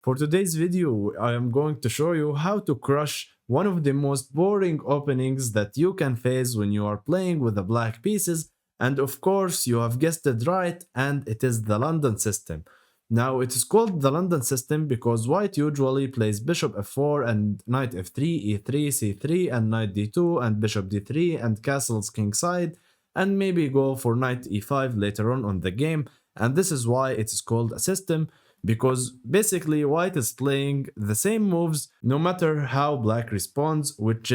For today's video, I am going to show you how to crush one of the most boring openings that you can face when you are playing with the black pieces, and of course you have guessed it right, and it is the London system. Now it is called the London system because white usually plays bishop f4 and knight f3, e3, c3 and knight d2 and bishop d3 and castles kingside, and maybe go for knight e5 later on the game, and this is why it is called a system, because basically white is playing the same moves no matter how black responds, which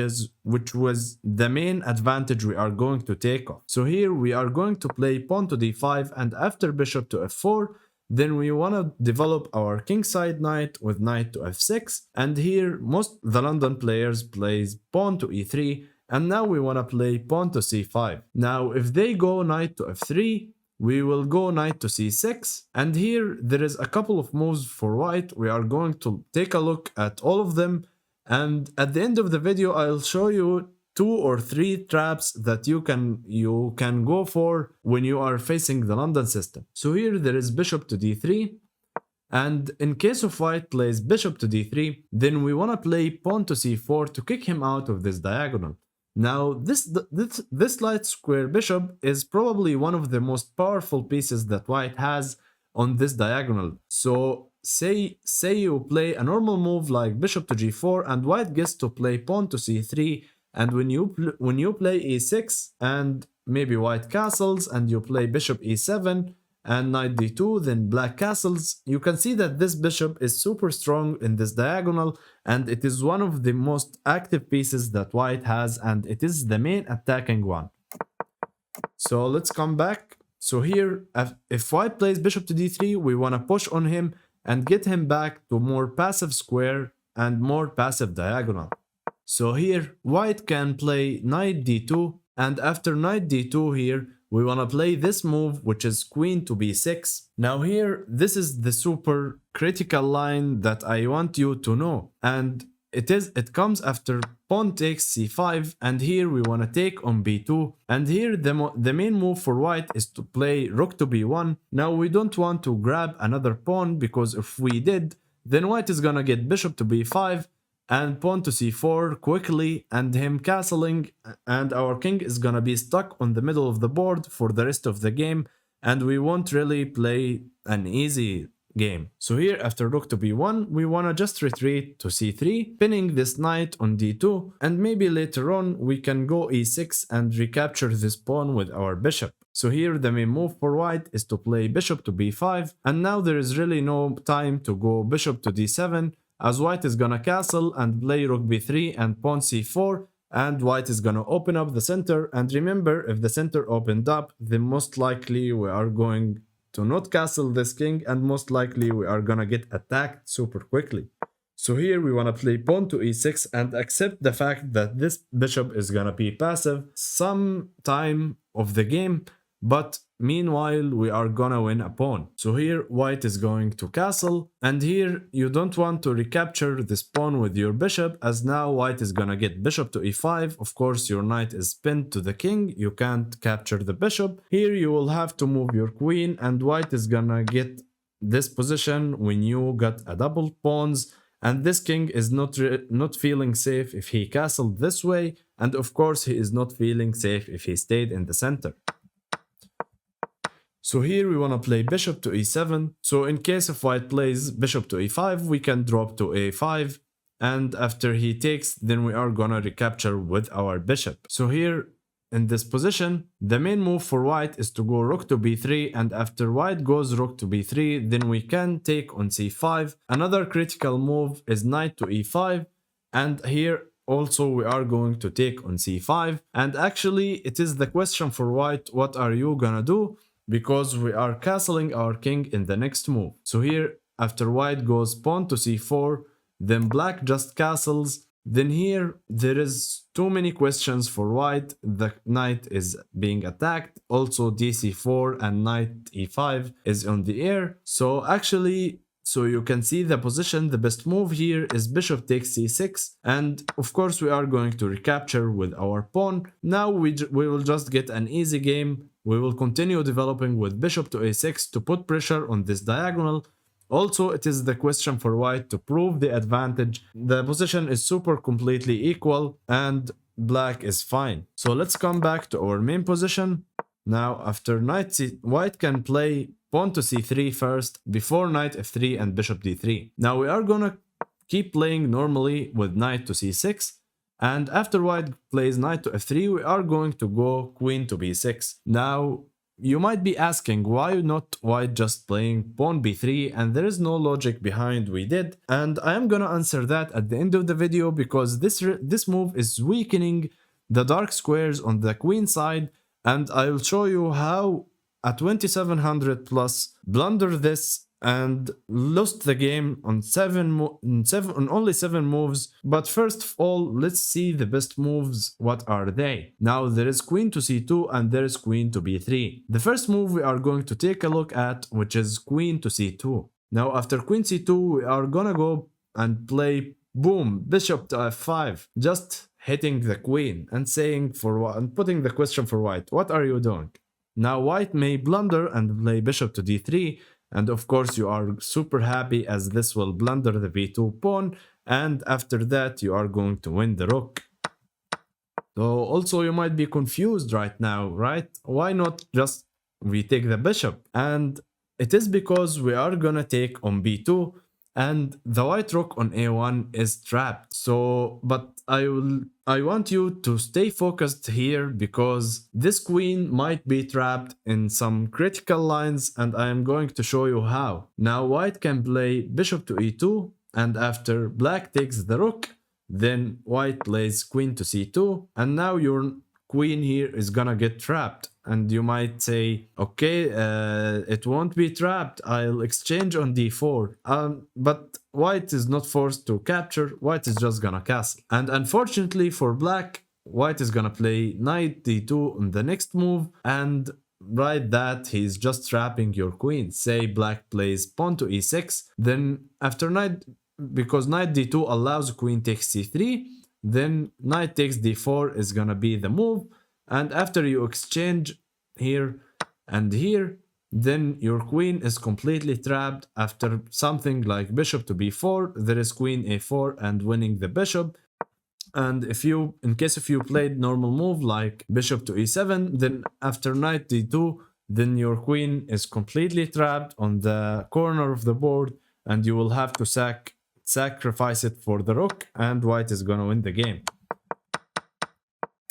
was the main advantage we are going to take off. So here we are going to play pawn to d5, and after bishop to f4, then we want to develop our kingside knight with knight to f6, and here most the London players plays pawn to e3, and now we want to play pawn to c5. Now if they go knight to f3, we will go knight to c6, and here there is a couple of moves for white. We are going to take a look at all of them, and at the end of the video I'll show you 2 or 3 traps that you can go for when you are facing the London system. So here there is bishop to d3, and in case of white plays bishop to d3, then we want to play pawn to c4 to kick him out of this diagonal. Now, this light square bishop is probably one of the most powerful pieces that white has on this diagonal. So say you play a normal move like bishop to g4, and white gets to play pawn to c3, and when you play e6 and maybe white castles and you play bishop e7 and knight d2, then black castles, you can see that this bishop is super strong in this diagonal, and it is one of the most active pieces that white has, and it is the main attacking one. So let's come back. So here, if white plays bishop to d3, we want to push on him and get him back to more passive square and more passive diagonal. So here, white can play knight d2, and after knight d2 here, we want to play this move, which is queen to b6. Now here, this is the super critical line that I want you to know, and it comes after pawn takes c5, and here we want to take on b2, and here the main move for white is to play rook to b1. Now we don't want to grab another pawn, because if we did, then white is gonna get bishop to b5 and pawn to c4 quickly, and him castling, and our king is gonna be stuck on the middle of the board for the rest of the game, and we won't really play an easy game. So here, after rook to b1, we wanna just retreat to c3, pinning this knight on d2, and maybe later on we can go e6 and recapture this pawn with our bishop. So here the main move for white is to play bishop to b5, and now there is really no time to go bishop to d7, as white is gonna castle and play rook b3 and pawn c4, and white is gonna open up the center. And remember, if the center opened up, then most likely we are going to not castle this king, and most likely we are gonna get attacked super quickly. So here we wanna play pawn to e6 and accept the fact that this bishop is gonna be passive some time of the game, but meanwhile we are gonna win a pawn. So here white is going to castle, and here you don't want to recapture this pawn with your bishop, as now white is gonna get bishop to e5. Of course your knight is pinned to the king, you can't capture the bishop. Here you will have to move your queen, and white is gonna get this position when you got a double pawns, and this king is not feeling safe if he castled this way, and of course he is not feeling safe if he stayed in the center. So here we want to play bishop to e7. So in case of white plays bishop to e5, we can drop to a5, and after he takes, then we are gonna recapture with our bishop. So here in this position, the main move for white is to go rook to b3, and after white goes rook to b3, then we can take on c5. Another critical move is knight to e5, and here also we are going to take on c5. And actually it is the question for white, what are you gonna do? Because we are castling our king in the next move. So here, after white goes pawn to c4, then black just castles. Then here, there is too many questions for white. The knight is being attacked. Also dc4 and knight e5 is on the air. So actually, so you can see the position. The best move here is bishop takes c6, and of course we are going to recapture with our pawn. Now we will just get an easy game. We will continue developing with bishop to a6 to put pressure on this diagonal, Also, it is the question for white to prove the advantage. The position is super completely equal and black is fine. So let's come back to our main position. Now, after white can play pawn to c3 first before knight f3 and bishop d3. Now we are gonna keep playing normally with knight to c6. And after white plays knight to f3, we are going to go queen to b6. Now, you might be asking why not white just playing pawn b3, and there is no logic behind we did, and I am gonna answer that at the end of the video because this move is weakening the dark squares on the queen side, and I will show you how a 2700 plus blunder this and lost the game on only 7 moves. But first of all, let's see the best moves. What are they? Now there is queen to c2 and there is queen to b3. The first move we are going to take a look at, which is queen to c2. Now after queen c2, we are gonna go and play boom bishop to f5, just hitting the queen and saying and putting the question for white, what are you doing? Now white may blunder and play bishop to d3, and of course you are super happy as this will blunder the b2 pawn, and after that you are going to win the rook. So also you might be confused right now, right? Why not just we take the bishop? And it is because we are gonna take on b2 and the white rook on a1 is trapped. So, but I want you to stay focused here because this queen might be trapped in some critical lines and I am going to show you how. Now white can play bishop to e2 and after black takes the rook, then white plays queen to c2 and now your queen here is gonna get trapped. And you might say, okay, it won't be trapped, I'll exchange on d4. But white is not forced to capture, white is just gonna castle. And unfortunately for black, white is gonna play knight d2 on the next move, and right that he's just trapping your queen. Say black plays pawn to e6, then after knight, because knight d2 allows queen takes c3, then knight takes d4 is gonna be the move. And after you exchange here and here, then your queen is completely trapped. After something like bishop to b4, there is queen a4 and winning the bishop. And in case if you played normal move like bishop to e7, then after knight d2, then your queen is completely trapped on the corner of the board and you will have to sacrifice it for the rook, and white is gonna win the game.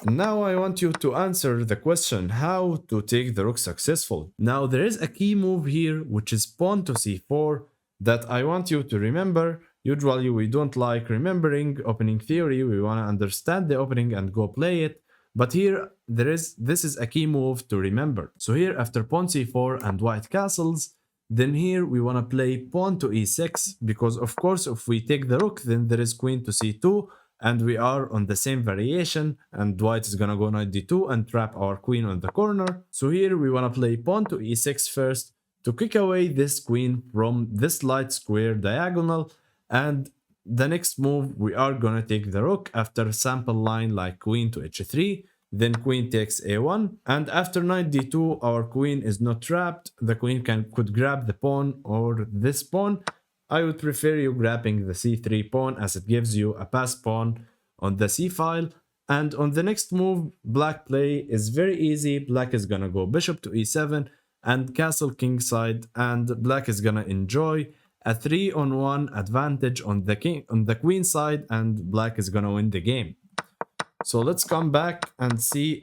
Now I want you to answer the question how to take the rook successfully. Now there is a key move here which is pawn to c4 that I want you to remember. Usually we don't like remembering opening theory, we want to understand the opening and go play it. But here this is a key move to remember. So here after pawn c4 and white castles, then here we want to play pawn to e6 because of course if we take the rook then there is queen to c2 and we are on the same variation and white is gonna go knight d2 and trap our queen on the corner. So here we want to play pawn to e6 first to kick away this queen from this light square diagonal, and the next move we are gonna take the rook after sample line like queen to h3, then queen takes a1, and after knight d2 our queen is not trapped. The queen could grab the pawn or this pawn. I would prefer you grabbing the c3 pawn as it gives you a pass pawn on the c file. And on the next move, black play is very easy. Black is gonna go bishop to e7 and castle kingside, and black is gonna enjoy a 3-on-1 advantage on the queen side, and black is gonna win the game. So let's come back and see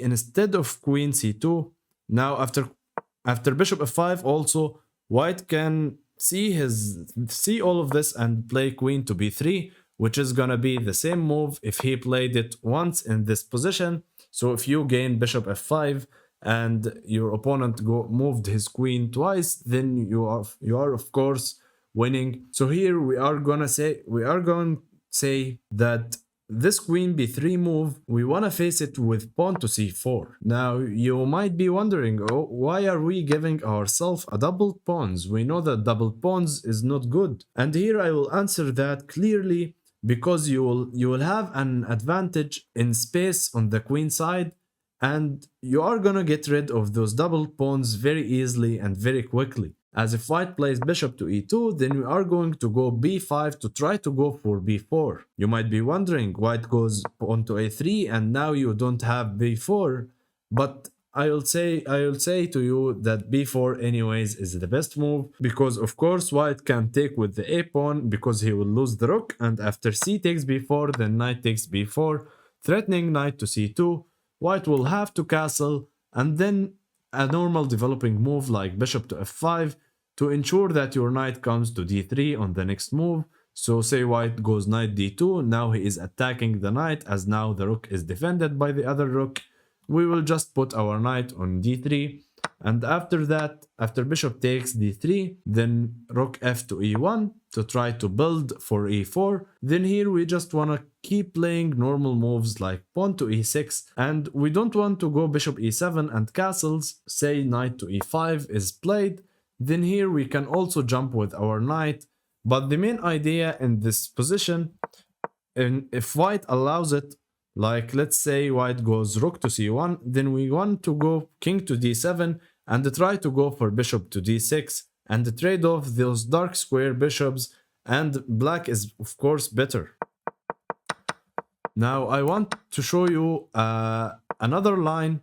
instead of queen c2. Now after bishop f5 also white can see all of this and play queen to b3, which is gonna be the same move if he played it once in this position. So if you gain bishop f5 and your opponent moved his queen twice, then you are of course winning. So here we are going to say that this queen b3 move, we want to face it with pawn to c4. Now you might be wondering, oh, why are we giving ourselves a double pawns? We know that double pawns is not good. And here I will answer that clearly, because you will have an advantage in space on the queen side, and you are gonna get rid of those double pawns very easily and very quickly. As if white plays bishop to e2, then we are going to go b5 to try to go for b4. You might be wondering, white goes pawn to a3 and now you don't have b4, but I'll say to you that b4 anyways is the best move, because of course white can take with the a pawn because he will lose the rook, and after c takes b4 then knight takes b4, threatening knight to c2. White will have to castle, and then a normal developing move like bishop to f5 to ensure that your knight comes to d3 on the next move. So say white goes knight d2, now he is attacking the knight as now the rook is defended by the other rook. We will just put our knight on d3, and after that, after bishop takes d3, then rook f to e1 to try to build for e4. Then here we just want to keep playing normal moves like pawn to e6, and we don't want to go bishop e7 and castles. Say knight to e5 is played, then here we can also jump with our knight, but the main idea in this position, and if white allows it, like let's say white goes rook to c1, then we want to go king to d7 and try to go for bishop to d6 and trade off those dark square bishops, and black is of course better. Now I want to show you another line.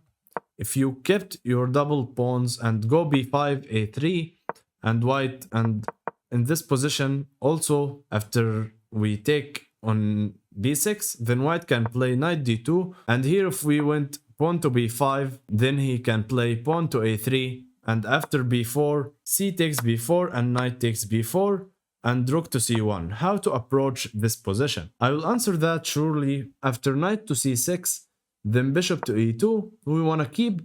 If you kept your double pawns and go b5, a3, and white, and in this position also after we take on b6, then white can play knight d2, and here if we went pawn to b5, then he can play pawn to a3, and after b4, c takes b4 and knight takes b4, and rook to c1. How to approach this position? I will answer that surely. After knight to c6, then bishop to e2, we want to keep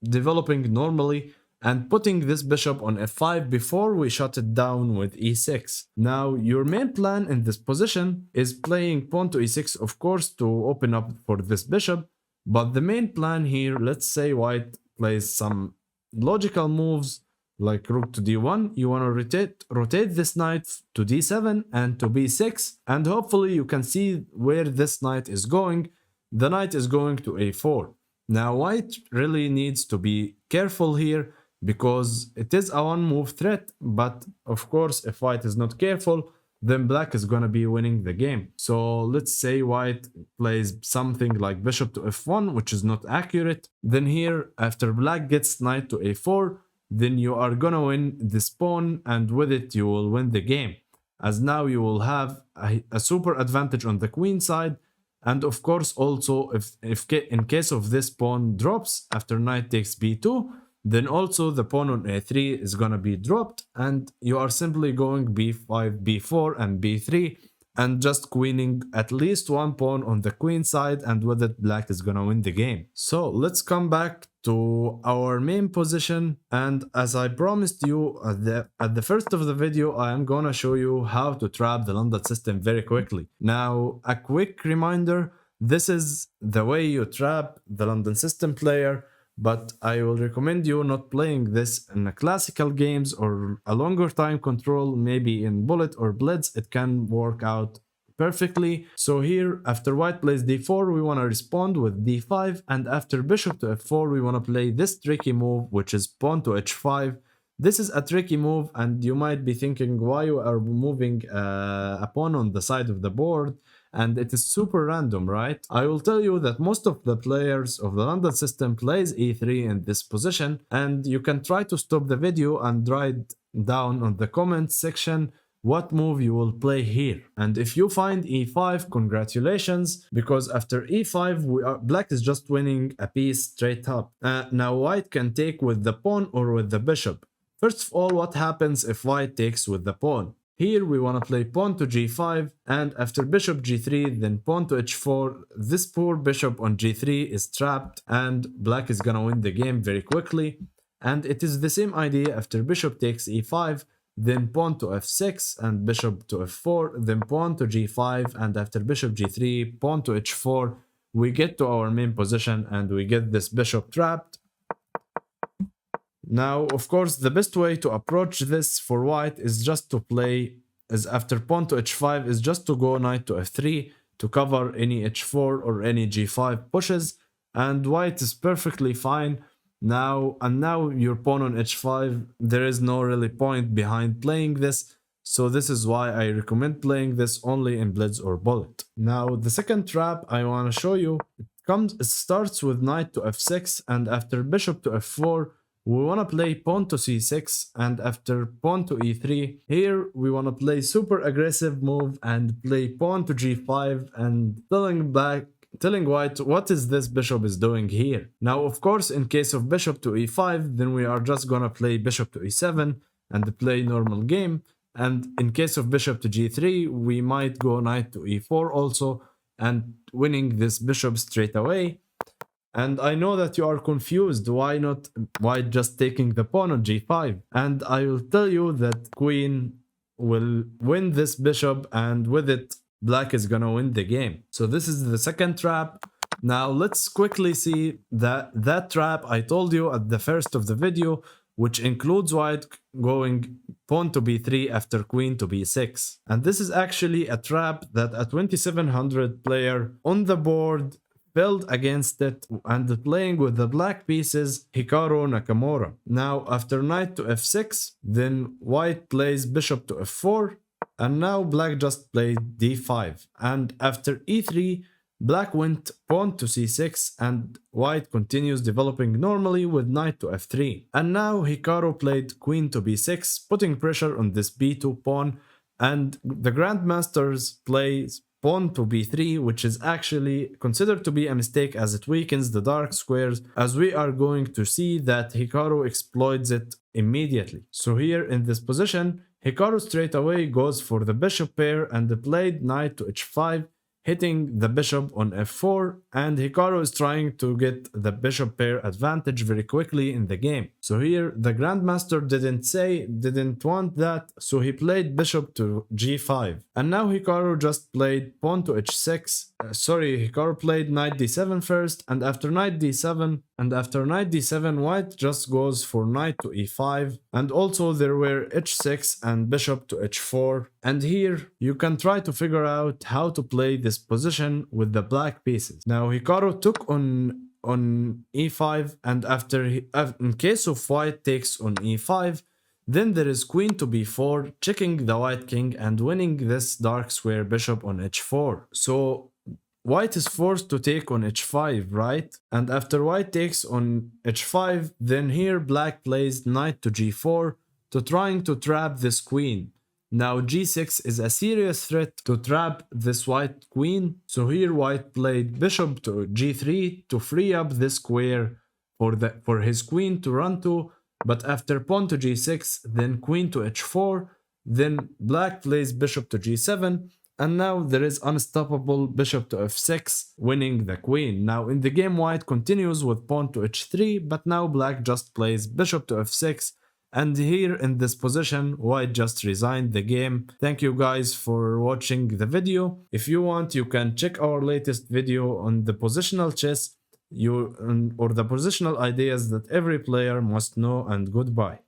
developing normally and putting this bishop on f5 before we shut it down with e6. Now your main plan in this position is playing pawn to e6, of course, to open up for this bishop, but the main plan here, let's say white plays some logical moves like rook to d1, you want to rotate this knight to d7 and to b6, and hopefully you can see where this knight is going. The knight is going to a4. Now white really needs to be careful here because it is a one move threat, but of course if white is not careful, then black is gonna be winning the game. So let's say white plays something like bishop to f1, which is not accurate. Then here, after black gets knight to a4, then you are gonna win this pawn, and with it you will win the game, as now you will have a super advantage on the queen side. And of course also if in case of this pawn drops after knight takes b2, then also the pawn on a3 is gonna be dropped, and you are simply going b5, b4 and b3 and just queening at least one pawn on the queen side, and with it black is gonna win the game. So let's come back to our main position, and as I promised you at the first of the video, I am gonna show you how to trap the London system very quickly. Now a quick reminder, this is the way you trap the London system player, but I will recommend you not playing this in a classical games or a longer time control, maybe in bullet or blitz, it can work out perfectly. So here, after white plays d4, we want to respond with d5, and after bishop to f4, we want to play this tricky move, which is pawn to h5. This is a tricky move, and you might be thinking why you are moving a pawn on the side of the board, and it is super random, right? I will tell you that most of the players of the London system plays e3 in this position, and you can try to stop the video and write down on the comments section what move you will play here. And if you find e5, congratulations, because after e5 black is just winning a piece straight up. Now white can take with the pawn or with the bishop. First of all, what happens if white takes with the pawn? Here we want to play pawn to g5, and after bishop g3, then pawn to h4. This poor bishop on g3 is trapped, and black is gonna win the game very quickly. And it is the same idea after bishop takes e5, then pawn to f6 and bishop to f4, then pawn to g5, and after bishop g3, pawn to h4. We get to our main position and we get this bishop trapped. Now, of course, the best way to approach this for white is just to play, is after pawn to h5, is just to go knight to f3 to cover any h4 or any g5 pushes, and white is perfectly fine. Now your pawn on h5, there is no really point behind playing this. So this is why I recommend playing this only in blitz or bullet. Now the second trap I want to show you, it starts with knight to f6, and after bishop to f4, we want to play pawn to c6, and after pawn to e3, here we want to play super aggressive move and play pawn to g5 and telling white what is this bishop is doing here. Now of course in case of bishop to e5, then we are just gonna play bishop to e7 and play normal game. And in case of bishop to g3, we might go knight to e4 also and winning this bishop straight away. And I know that you are confused, why just taking the pawn on g5? And I will tell you that queen will win this bishop, and with it black is gonna win the game. So this is the second trap. Now let's quickly see that trap I told you at the first of the video, which includes white going pawn to b3 after queen to b6. And this is actually a trap that a 2700 player on the board failed against it, and playing with the black pieces, Hikaru Nakamura. Now after knight to f6, then white plays bishop to f4, and now black just played d5. And after e3, black went pawn to c6, and white continues developing normally with knight to f3. And now Hikaru played queen to b6, putting pressure on this b2 pawn, and the grandmasters plays pawn to b3, which is actually considered to be a mistake as it weakens the dark squares, as we are going to see that Hikaru exploits it immediately. So here in this position, Hikaru straight away goes for the bishop pair and played knight to h5, hitting the bishop on f4, and Hikaru is trying to get the bishop pair advantage very quickly in the game. So here the grandmaster didn't want that, so he played bishop to g5. And now Hikaru just played pawn to h6. Hikaru played knight d7 first, and after knight d7, white just goes for knight to e5, and also there were h6 and bishop to h4. And here you can try to figure out how to play this position with the black pieces. Now Hikaru took on e5, and in case of white takes on e5, then there is queen to b4, checking the white king and winning this dark square bishop on h4. So white is forced to take on h5, right? And after white takes on h5, then here black plays knight to g4 to trying to trap this queen. Now g6 is a serious threat to trap this white queen, so here white played bishop to g3 to free up this square for his queen to run to, but after pawn to g6, then queen to h4, then black plays bishop to g7, and now there is unstoppable bishop to f6, winning the queen. Now in the game white continues with pawn to h3, but now black just plays bishop to f6, and here in this position, white just resigned the game. Thank you guys for watching the video. If you want, you can check our latest video on the positional chess or the positional ideas that every player must know, and goodbye.